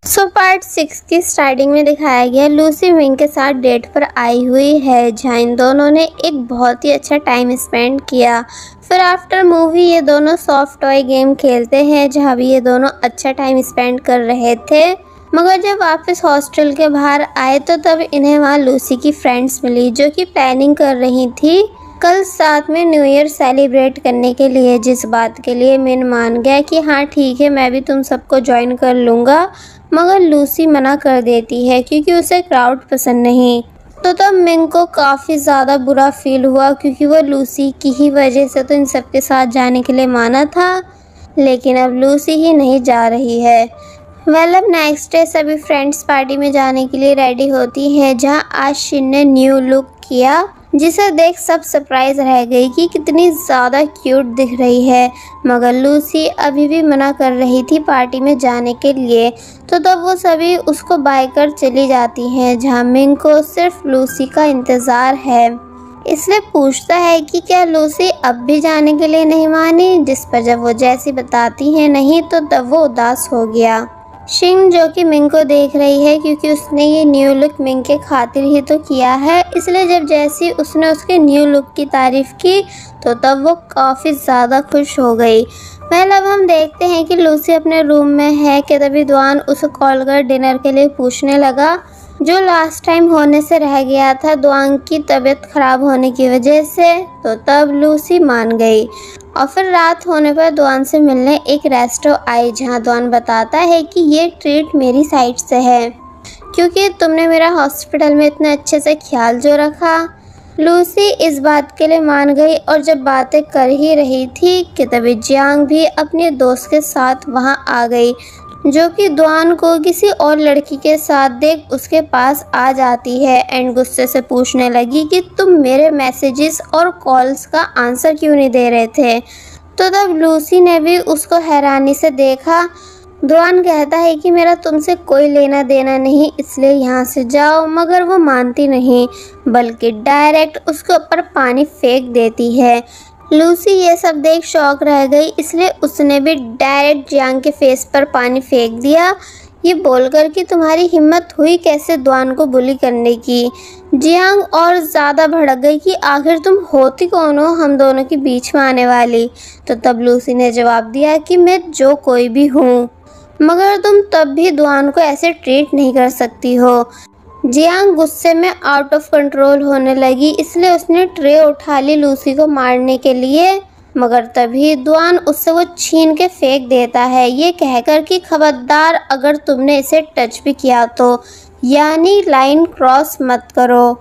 Part 6 की starting में दिखाया गया लूसी मिंग के साथ डेट पर आई हुई है, जहाँ इन दोनों ने एक बहुत ही अच्छा टाइम स्पेंड किया। फिर आफ्टर मूवी ये दोनों सॉफ्ट टॉय गेम खेलते हैं, जहाँ भी ये दोनों अच्छा टाइम स्पेंड कर रहे थे। मगर जब वापस हॉस्टल के बाहर आए तो तब इन्हें वहाँ लूसी की फ्रेंड्स मिली, जो कि प्लानिंग कर रही थी कल साथ में न्यू ईयर सेलिब्रेट करने के लिए। जिस बात के लिए मिन मान गया कि हाँ ठीक है, मैं भी तुम सबको ज्वाइन कर लूँगा। मगर लूसी मना कर देती है क्योंकि उसे क्राउड पसंद नहीं। तो तब मिंग को काफ़ी ज़्यादा बुरा फील हुआ, क्योंकि वो लूसी की ही वजह से तो इन सबके साथ जाने के लिए माना था, लेकिन अब लूसी ही नहीं जा रही है। अब नेक्स्ट डे सभी फ्रेंड्स पार्टी में जाने के लिए रेडी होती हैं, जहां आज शिन ने न्यू लुक किया, जिसे देख सब सरप्राइज रह गई कि कितनी ज़्यादा क्यूट दिख रही है। मगर लूसी अभी भी मना कर रही थी पार्टी में जाने के लिए। तो तब वो सभी उसको बाय कर चली जाती हैं, जहां मिंग को सिर्फ लूसी का इंतज़ार है। इसलिए पूछता है कि क्या लूसी अब भी जाने के लिए नहीं मानी, जिस पर जब वो जैसी बताती है नहीं, तो तब वो उदास हो गया। शिंग जो कि मिंग को देख रही है, क्योंकि उसने ये न्यू लुक मिंग के खातिर ही तो किया है, इसलिए जब जैसी उसने उसके न्यू लुक की तारीफ़ की तो तब वो काफ़ी ज़्यादा खुश हो गई। अब हम देखते हैं कि लूसी अपने रूम में है कि तभी दुआन उसे कॉल कर डिनर के लिए पूछने लगा, जो लास्ट टाइम होने से रह गया था दुआन की तबीयत ख़राब होने की वजह से। तो तब लूसी मान गई और फिर रात होने पर दुआन से मिलने एक रेस्टो आई, जहां दुआन बताता है कि ये ट्रीट मेरी साइड से है, क्योंकि तुमने मेरा हॉस्पिटल में इतने अच्छे से ख्याल जो रखा। लूसी इस बात के लिए मान गई और जब बातें कर ही रही थी कि तभी जियांग भी अपने दोस्त के साथ वहां आ गई, जो कि दुआन को किसी और लड़की के साथ देख उसके पास आ जाती है एंड गुस्से से पूछने लगी कि तुम मेरे मैसेजेस और कॉल्स का आंसर क्यों नहीं दे रहे थे। तो तब लूसी ने भी उसको हैरानी से देखा। दुआन कहता है कि मेरा तुमसे कोई लेना देना नहीं, इसलिए यहाँ से जाओ। मगर वो मानती नहीं, बल्कि डायरेक्ट उसके ऊपर पानी फेंक देती है। लूसी ये सब देख शॉक रह गई, इसलिए उसने भी डायरेक्ट जियांग के फेस पर पानी फेंक दिया, ये बोलकर कि तुम्हारी हिम्मत हुई कैसे दुआन को बुली करने की। जियांग और ज़्यादा भड़क गई कि आखिर तुम होती कौन हो हम दोनों के बीच में आने वाली। तो तब लूसी ने जवाब दिया कि मैं जो कोई भी हूँ, मगर तुम तब भी दुआन को ऐसे ट्रीट नहीं कर सकती हो। जियांग गुस्से में आउट ऑफ कंट्रोल होने लगी, इसलिए उसने ट्रे उठा ली लूसी को मारने के लिए। मगर तभी दुआन उससे वो छीन के फेंक देता है, ये कहकर कि खबरदार अगर तुमने इसे टच भी किया तो, यानी लाइन क्रॉस मत करो।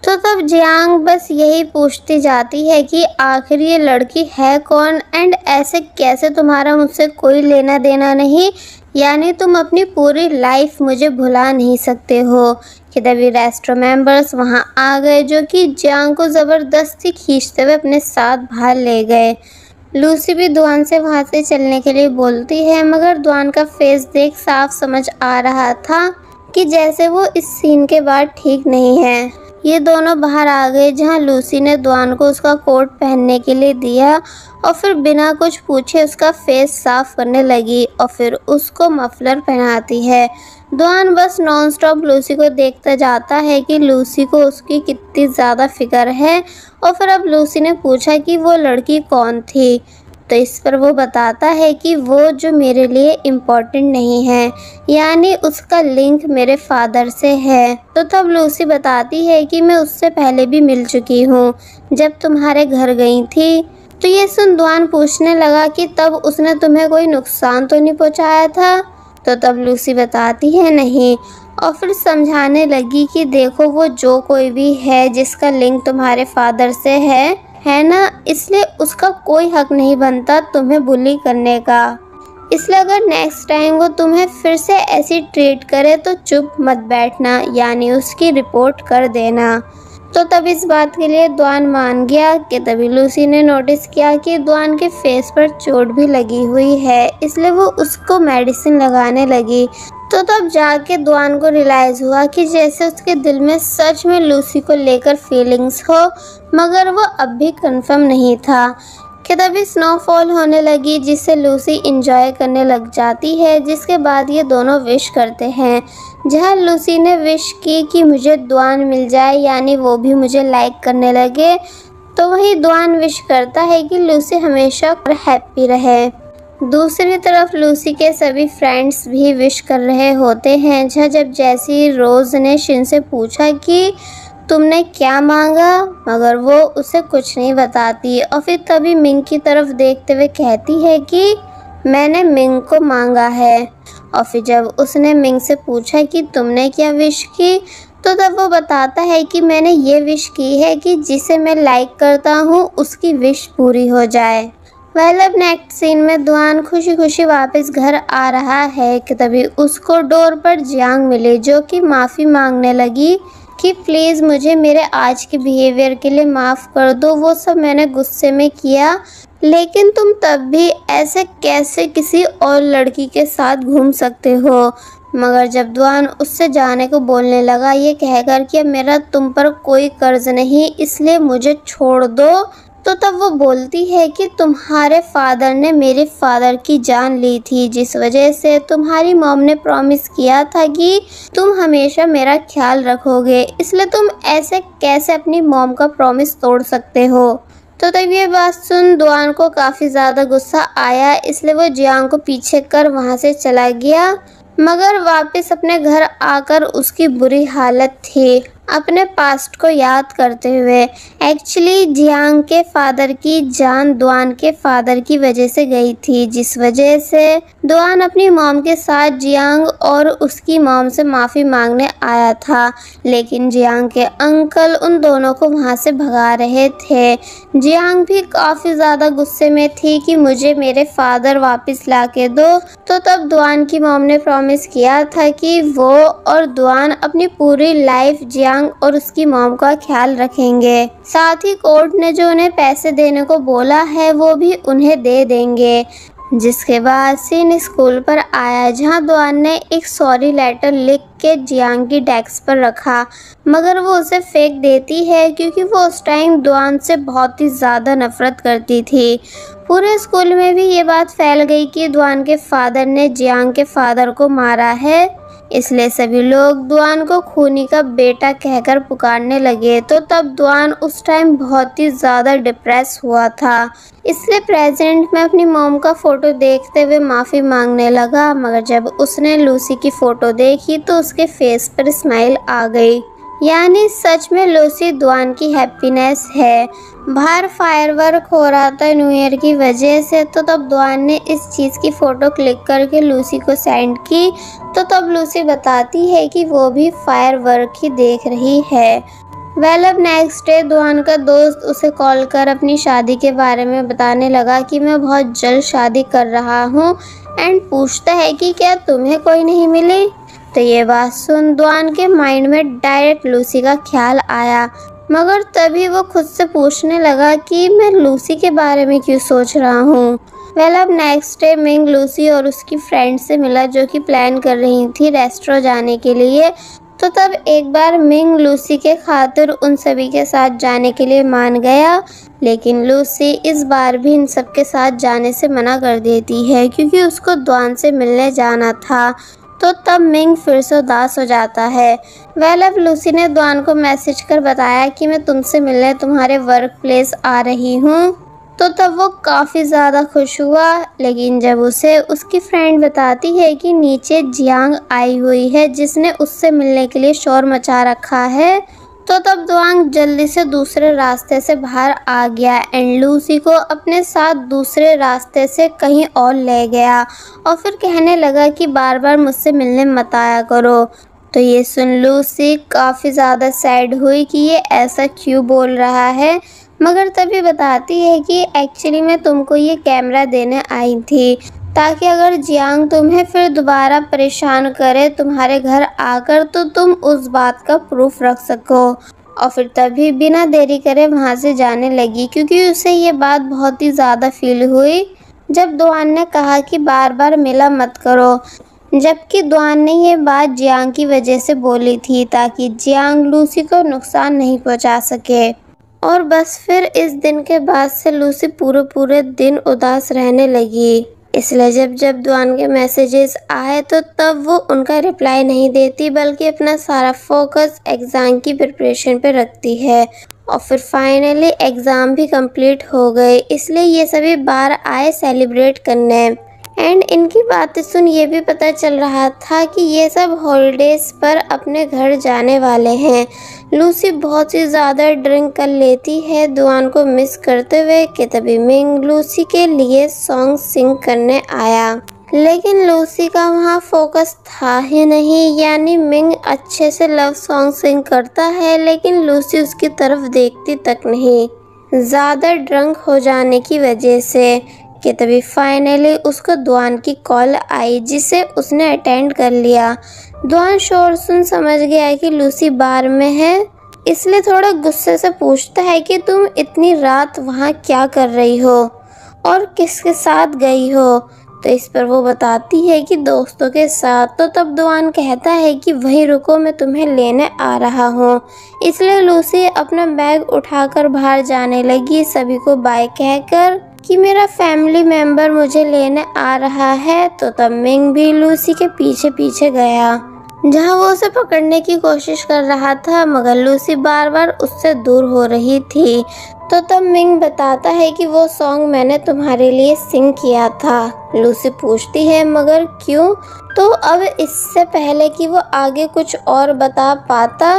तो तब जियांग बस यही पूछती जाती है कि आखिर ये लड़की है कौन एंड ऐसे कैसे तुम्हारा मुझसे कोई लेना देना नहीं, यानी तुम अपनी पूरी लाइफ मुझे भुला नहीं सकते हो। कि तभी रेस्टोरेंट मेंबर्स वहां आ गए, जो कि जियांग को ज़बरदस्ती खींचते हुए अपने साथ बाहर ले गए। लूसी भी दुआन से वहां से चलने के लिए बोलती है, मगर दुआन का फेस देख साफ समझ आ रहा था कि जैसे वो इस सीन के बाद ठीक नहीं है। ये दोनों बाहर आ गए, जहां लूसी ने दुआन को उसका कोट पहनने के लिए दिया और फिर बिना कुछ पूछे उसका फेस साफ करने लगी और फिर उसको मफलर पहनाती है। दुआन बस नॉन स्टॉप लूसी को देखता जाता है कि लूसी को उसकी कितनी ज़्यादा फिक्र है। और फिर अब लूसी ने पूछा कि वो लड़की कौन थी, तो इस पर वो बताता है कि वो जो मेरे लिए इम्पोर्टेंट नहीं है, यानी उसका लिंक मेरे फादर से है। तो तब लूसी बताती है कि मैं उससे पहले भी मिल चुकी हूँ, जब तुम्हारे घर गई थी। तो ये सुन दुआन पूछने लगा कि तब उसने तुम्हें कोई नुकसान तो नहीं पहुँचाया था। तो तब लूसी बताती है नहीं, और फिर समझाने लगी कि देखो वो जो कोई भी है जिसका लिंक तुम्हारे फादर से है ना, इसलिए उसका कोई हक नहीं बनता तुम्हें बुली करने का। इसलिए अगर नेक्स्ट टाइम वो तुम्हें फिर से ऐसी ट्रीट करे तो चुप मत बैठना, यानी उसकी रिपोर्ट कर देना। तो तब इस बात के लिए दुआन मान गया। कि तभी लूसी ने नोटिस किया कि दुआन के फेस पर चोट भी लगी हुई है, इसलिए वो उसको मेडिसिन लगाने लगी। तो तब जाके दुआन को रियलाइज़ हुआ कि जैसे उसके दिल में सच में लूसी को लेकर फीलिंग्स हो, मगर वो अब भी कंफर्म नहीं था। कि तभी स्नोफॉल होने लगी जिससे लूसी इंजॉय करने लग जाती है। जिसके बाद ये दोनों विश करते हैं। जहाँ लूसी ने विश की कि मुझे द्वान मिल जाए, यानी वो भी मुझे लाइक करने लगे, तो वहीं द्वान विश करता है कि लूसी हमेशा हैप्पी रहे। दूसरी तरफ लूसी के सभी फ्रेंड्स भी विश कर रहे होते हैं। जब जैसी रोज़ ने शिन से पूछा कि तुमने क्या मांगा, मगर वो उसे कुछ नहीं बताती और फिर तभी मिंग की तरफ देखते हुए कहती है कि मैंने मिंग को मांगा है। और फिर जब उसने मिंग से पूछा कि तुमने क्या विश की, तो तब वो बताता है कि मैंने ये विश की है कि जिसे मैं लाइक करता हूँ उसकी विश पूरी हो जाए। अब नेक्स्ट सीन में द्वान खुशी खुशी वापस घर आ रहा है कि तभी उसको डोर पर जियांग मिले, जो कि माफ़ी मांगने लगी कि प्लीज़ मुझे मेरे आज के बिहेवियर के लिए माफ़ कर दो, वो सब मैंने गुस्से में किया, लेकिन तुम तब भी ऐसे कैसे किसी और लड़की के साथ घूम सकते हो। मगर जब द्वान उससे जाने को बोलने लगा ये कहकर कि अब मेरा तुम पर कोई कर्ज नहीं, इसलिए मुझे छोड़ दो, तो तब वो बोलती है कि तुम्हारे फादर ने मेरे फादर की जान ली थी, जिस वजह से तुम्हारी मॉम ने प्रॉमिस किया था कि तुम हमेशा मेरा ख्याल रखोगे, इसलिए तुम ऐसे कैसे अपनी मॉम का प्रॉमिस तोड़ सकते हो। तो तब ये बात सुन द्वान को काफ़ी ज़्यादा गुस्सा आया, इसलिए वो जियांग को पीछे कर वहाँ से चला गया। मगर वापस अपने घर आकर उसकी बुरी हालत थी, अपने पास्ट को याद करते हुए। एक्चुअली जियांग के फादर की जान द्वान के फादर की वजह से गई थी, जिस वजह से द्वान अपनी मॉम के साथ जियांग और उसकी मॉम से माफ़ी मांगने आया था, लेकिन जियांग के अंकल उन दोनों को वहां से भगा रहे थे। जियांग भी काफ़ी ज़्यादा गुस्से में थी कि मुझे मेरे फादर वापस ला के दो। तो तब द्वान की मॉम ने प्रॉमिस किया था कि वो और द्वान अपनी पूरी लाइफ जियांग और उसकी मॉम का ख्याल रखेंगे। साथ ही कोर्ट ने जो उन्हें पैसे देने को बोला है वो भी उन्हें दे देंगे। जिसके बाद सीन स्कूल पर आया, जहां द्वान ने एक सॉरी लेटर लिख के जियांग की डेस्क पर रखा, मगर वो उसे फेंक देती है क्योंकि वो उस टाइम द्वान से बहुत ही ज़्यादा नफरत करती थी। पूरे स्कूल में भी ये बात फैल गई कि द्वान के फादर ने जियांग के फादर को मारा है, इसलिए सभी लोग द्वान को खूनी का बेटा कहकर पुकारने लगे। तो तब द्वान उस टाइम बहुत ही ज़्यादा डिप्रेस हुआ था, इसलिए प्रेजेंट में अपनी मॉम का फ़ोटो देखते हुए माफ़ी मांगने लगा। मगर जब उसने लूसी की फ़ोटो देखी तो उसके फेस पर स्माइल आ गई, यानी सच में लूसी द्वान की हैप्पीनेस है। बाहर फायरवर्क हो रहा था न्यू ईयर की वजह से, तो तब द्वान ने इस चीज़ की फ़ोटो क्लिक करके लूसी को सेंड की। तो तब लूसी बताती है कि वो भी फायरवर्क ही देख रही है। अब नेक्स्ट डे द्वान का दोस्त उसे कॉल कर अपनी शादी के बारे में बताने लगा कि मैं बहुत जल्द शादी कर रहा हूँ, एंड पूछता है कि क्या तुम्हें कोई नहीं मिली। तो ये बात सुन द्वान के माइंड में डायरेक्ट लूसी का ख्याल आया, मगर तभी वो खुद से पूछने लगा कि मैं लूसी के बारे में क्यों सोच रहा हूँ। अब नेक्स्ट डे मिंग लूसी और उसकी फ्रेंड से मिला, जो कि प्लान कर रही थी रेस्टोरेंट जाने के लिए। तो तब एक बार मिंग लूसी के खातिर उन सभी के साथ जाने के लिए मान गया, लेकिन लूसी इस बार भी इन सब के साथ जाने से मना कर देती है क्योंकि उसको द्वान से मिलने जाना था। तो तब मिंग फिर से उदास हो जाता है। अब लूसी ने द्वान को मैसेज कर बताया कि मैं तुमसे मिलने तुम्हारे वर्क प्लेस आ रही हूँ। तो तब वो काफ़ी ज़्यादा खुश हुआ, लेकिन जब उसे उसकी फ्रेंड बताती है कि नीचे जियांग आई हुई है जिसने उससे मिलने के लिए शोर मचा रखा है, तो तब द्वांग जल्दी से दूसरे रास्ते से बाहर आ गया एंड लूसी को अपने साथ दूसरे रास्ते से कहीं और ले गया और फिर कहने लगा कि बार बार मुझसे मिलने मत आया करो। तो ये सुन लूसी काफ़ी ज़्यादा सैड हुई कि ये ऐसा क्यों बोल रहा है, मगर तभी बताती है कि एक्चुअली मैं तुमको ये कैमरा देने आई थी ताकि अगर जियांग तुम्हें फिर दोबारा परेशान करे तुम्हारे घर आकर तो तुम उस बात का प्रूफ रख सको। और फिर तभी बिना देरी करे वहाँ से जाने लगी क्योंकि उसे ये बात बहुत ही ज़्यादा फील हुई जब द्वान ने कहा कि बार बार मिला मत करो, जबकि द्वान ने ये बात जियांग की वजह से बोली थी ताकि जियांग लूसी को नुकसान नहीं पहुँचा सके। और बस फिर इस दिन के बाद से लूसी पूरे दिन उदास रहने लगी। इसलिए जब जब दुआन के मैसेजेस आए तो तब वो उनका रिप्लाई नहीं देती, बल्कि अपना सारा फोकस एग्ज़ाम की प्रिपरेशन पे रखती है। और फिर फाइनली एग्ज़ाम भी कंप्लीट हो गए, इसलिए ये सभी बाहर आए सेलिब्रेट करने। एंड इनकी बातें सुन ये भी पता चल रहा था कि ये सब हॉलीडेज़ पर अपने घर जाने वाले हैं। लूसी बहुत ही ज़्यादा ड्रिंक कर लेती है दुआन को मिस करते हुए कि तभी मिंग लूसी के लिए सॉन्ग सिंग करने आया, लेकिन लूसी का वहाँ फोकस था ही नहीं। यानी मिंग अच्छे से लव सॉन्ग सिंग करता है, लेकिन लूसी उसकी तरफ देखती तक नहीं, ज़्यादा ड्रंक हो जाने की वजह से। कि तभी फाइनली उसको दुआन की कॉल आई, जिसे उसने अटेंड कर लिया। दुआन शोर सुन समझ गया कि लूसी बार में है, इसलिए थोड़ा गुस्से से पूछता है कि तुम इतनी रात वहाँ क्या कर रही हो और किसके साथ गई हो। तो इस पर वो बताती है कि दोस्तों के साथ। तो तब दुआन कहता है कि वहीं रुको, मैं तुम्हें लेने आ रहा हूँ। इसलिए लूसी अपना बैग उठाकर बाहर जाने लगी, सभी को बाय कहकर कि मेरा फैमिली मेंबर मुझे लेने आ रहा है। तो तब मिंग भी लूसी के पीछे पीछे गया, जहां वो उसे पकड़ने की कोशिश कर रहा था, मगर लूसी बार बार उससे दूर हो रही थी। तो तब मिंग बताता है कि वो सॉन्ग मैंने तुम्हारे लिए सिंग किया था। लूसी पूछती है मगर क्यों? तो अब इससे पहले कि वो आगे कुछ और बता पाता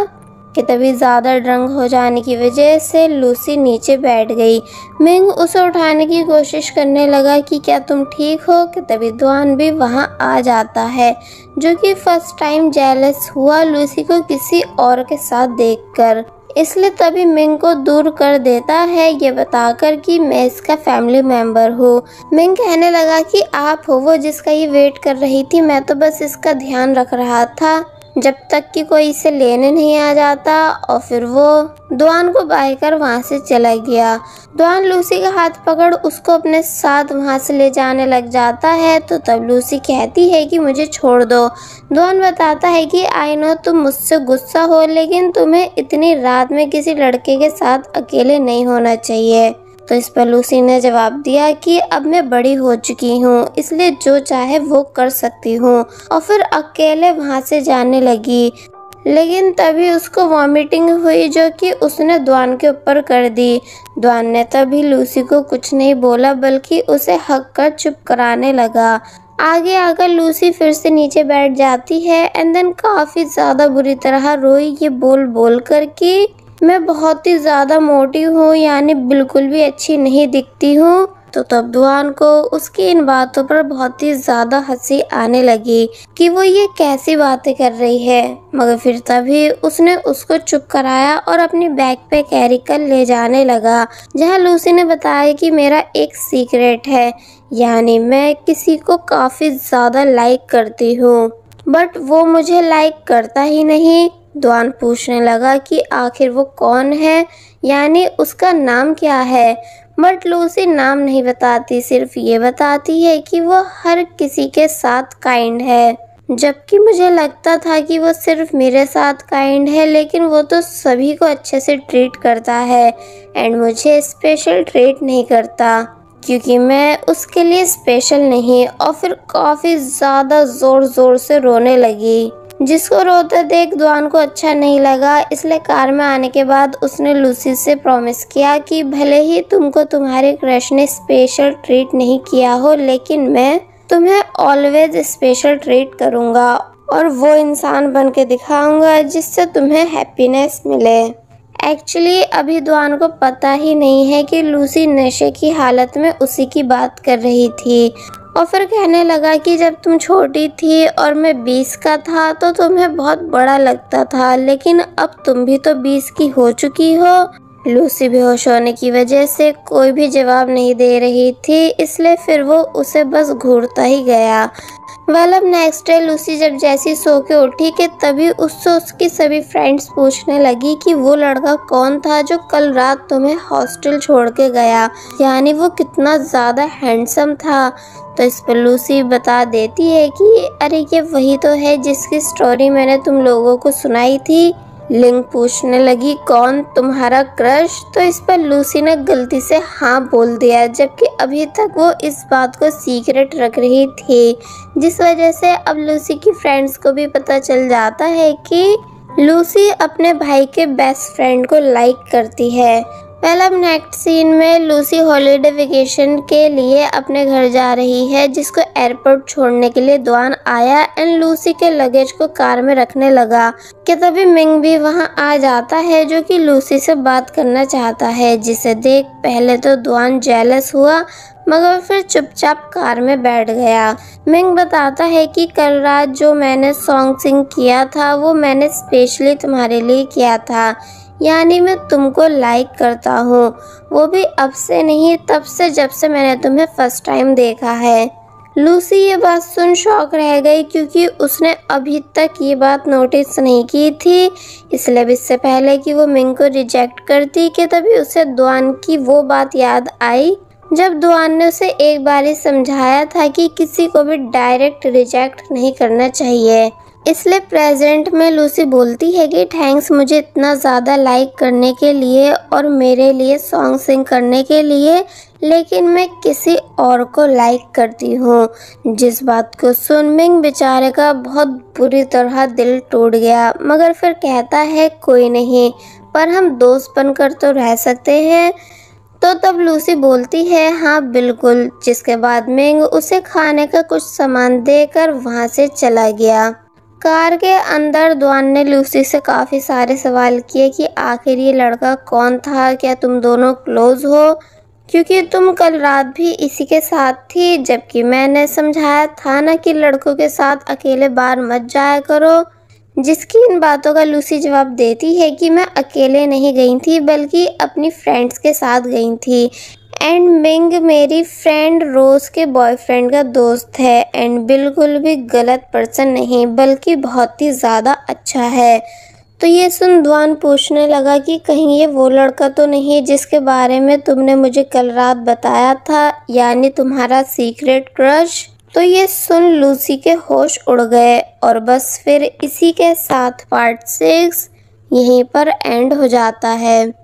कि तभी ज़्यादा ड्रंक हो जाने की वजह से लूसी नीचे बैठ गई। मिंग उसे उठाने की कोशिश करने लगा कि क्या तुम ठीक हो? कि तभी दुआन भी वहां आ जाता है, जो कि फर्स्ट टाइम जेलस हुआ लूसी को किसी और के साथ देखकर। इसलिए तभी मिंग को दूर कर देता है, ये बताकर कि मैं इसका फैमिली मेंबर हूँ। मिंग कहने लगा कि आप हो वो जिसका ये वेट कर रही थी, मैं तो बस इसका ध्यान रख रहा था जब तक कि कोई इसे लेने नहीं आ जाता। और फिर वो दुआन को बाय कर वहाँ से चला गया। दुआन लूसी का हाथ पकड़ उसको अपने साथ वहाँ से ले जाने लग जाता है। तो तब लूसी कहती है कि मुझे छोड़ दो। दुआन बताता है कि आई नो तुम मुझसे गुस्सा हो, लेकिन तुम्हें इतनी रात में किसी लड़के के साथ अकेले नहीं होना चाहिए। तो इस पर लूसी ने जवाब दिया कि अब मैं बड़ी हो चुकी हूँ, इसलिए जो चाहे वो कर सकती हूँ। और फिर अकेले वहाँ से जाने लगी, लेकिन तभी उसको वॉमिटिंग हुई, जो कि उसने दुआन के ऊपर कर दी। दुआन ने तभी लूसी को कुछ नहीं बोला, बल्कि उसे हक कर चुप कराने लगा। आगे आकर लूसी फिर से नीचे बैठ जाती है एंड देन काफ़ी ज़्यादा बुरी तरह रोई, ये बोल बोल कर कि मैं बहुत ही ज़्यादा मोटी हूँ, यानी बिल्कुल भी अच्छी नहीं दिखती हूँ। तो तब दुआन को उसकी इन बातों पर बहुत ही ज़्यादा हंसी आने लगी कि वो ये कैसी बातें कर रही है। मगर फिर तभी उसने उसको चुप कराया और अपनी बैग पे कैरी कर ले जाने लगा, जहाँ लूसी ने बताया कि मेरा एक सीक्रेट है, यानी मैं किसी को काफ़ी ज़्यादा लाइक करती हूँ, बट वो मुझे लाइक करता ही नहीं। दुआन पूछने लगा कि आखिर वो कौन है, यानी उसका नाम क्या है। बट लूसी नाम नहीं बताती, सिर्फ ये बताती है कि वो हर किसी के साथ काइंड है। जबकि मुझे लगता था कि वो सिर्फ मेरे साथ काइंड है, लेकिन वो तो सभी को अच्छे से ट्रीट करता है एंड मुझे स्पेशल ट्रीट नहीं करता, क्योंकि मैं उसके लिए स्पेशल नहीं। और फिर काफ़ी ज़्यादा ज़ोर ज़ोर से रोने लगी, जिसको रोते देख दुआन को अच्छा नहीं लगा। इसलिए कार में आने के बाद उसने लूसी से प्रॉमिस किया कि भले ही तुमको तुम्हारे क्रश ने स्पेशल ट्रीट नहीं किया हो, लेकिन मैं तुम्हें ऑलवेज स्पेशल ट्रीट करूँगा और वो इंसान बन के दिखाऊँगा जिससे तुम्हें हैप्पीनेस मिले। एक्चुअली अभी दुआन को पता ही नहीं है कि लूसी नशे की हालत में उसी की बात कर रही थी। और फिर कहने लगा कि जब तुम छोटी थी और मैं 20 का था तो तुम्हें बहुत बड़ा लगता था, लेकिन अब तुम भी तो 20 की हो चुकी हो। लूसी बेहोश होने की वजह से कोई भी जवाब नहीं दे रही थी, इसलिए फिर वो उसे बस घूरता ही गया। अब नेक्स्ट डे लूसी जब जैसी सो के उठी कि तभी उससे उसकी सभी फ्रेंड्स पूछने लगी कि वो लड़का कौन था जो कल रात तुम्हें हॉस्टल छोड़ के गया, यानी वो कितना ज़्यादा हैंडसम था। तो इस पर लूसी बता देती है कि अरे ये वही तो है जिसकी स्टोरी मैंने तुम लोगों को सुनाई थी, लिंग पूछने लगी कौन तुम्हारा क्रश, तो इस पर लूसी ने गलती से हाँ बोल दिया, जबकि अभी तक वो इस बात को सीक्रेट रख रही थी, जिस वजह से अब लूसी की फ्रेंड्स को भी पता चल जाता है कि लूसी अपने भाई के बेस्ट फ्रेंड को लाइक करती है। अब नेक्स्ट सीन में लूसी हॉलीडे वेकेशन के लिए अपने घर जा रही है, जिसको एयरपोर्ट छोड़ने के लिए दुआन आया एंड लूसी के लगेज को कार में रखने लगा कि तभी मिंग भी वहां आ जाता है, जो कि लूसी से बात करना चाहता है, जिसे देख पहले तो दुआन जेलस हुआ मगर फिर चुपचाप कार में बैठ गया। मिंग बताता है कि कल रात जो मैंने सॉन्ग सिंग किया था वो मैंने स्पेशली तुम्हारे लिए किया था, यानी मैं तुमको लाइक करता हूँ, वो भी अब से नहीं तब से जब से मैंने तुम्हें फर्स्ट टाइम देखा है। लूसी ये बात सुन शॉक रह गई, क्योंकि उसने अभी तक ये बात नोटिस नहीं की थी, इसलिए इससे पहले कि वो मिंग को रिजेक्ट करती कि तभी उसे दुआन की वो बात याद आई जब दुआन ने उसे एक बार ही समझाया था कि किसी को भी डायरेक्ट रिजेक्ट नहीं करना चाहिए। इसलिए प्रेजेंट में लूसी बोलती है कि थैंक्स मुझे इतना ज़्यादा लाइक करने के लिए और मेरे लिए सॉन्ग सिंग करने के लिए, लेकिन मैं किसी और को लाइक करती हूँ। जिस बात को सुन मिंग बेचारे का बहुत बुरी तरह दिल टूट गया, मगर फिर कहता है कोई नहीं, पर हम दोस्त बनकर तो रह सकते हैं। तो तब लूसी बोलती है हाँ बिल्कुल, जिसके बाद मिंग उसे खाने का कुछ सामान देकर वहाँ से चला गया। कार के अंदर दुआन ने लूसी से काफ़ी सारे सवाल किए कि आखिर ये लड़का कौन था, क्या तुम दोनों क्लोज हो, क्योंकि तुम कल रात भी इसी के साथ थी, जबकि मैंने समझाया था ना कि लड़कों के साथ अकेले बाहर मत जाया करो। जिसकी इन बातों का लूसी जवाब देती है कि मैं अकेले नहीं गई थी बल्कि अपनी फ्रेंड्स के साथ गई थी एंड मिंग मेरी फ्रेंड रोज के बॉयफ्रेंड का दोस्त है एंड बिल्कुल भी गलत पर्सन नहीं बल्कि बहुत ही ज़्यादा अच्छा है। तो ये सुन दुआन पूछने लगा कि कहीं ये वो लड़का तो नहीं जिसके बारे में तुमने मुझे कल रात बताया था, यानी तुम्हारा सीक्रेट क्रश। तो ये सुन लूसी के होश उड़ गए और बस फिर इसी के साथ पार्ट 6 यहीं पर एंड हो जाता है।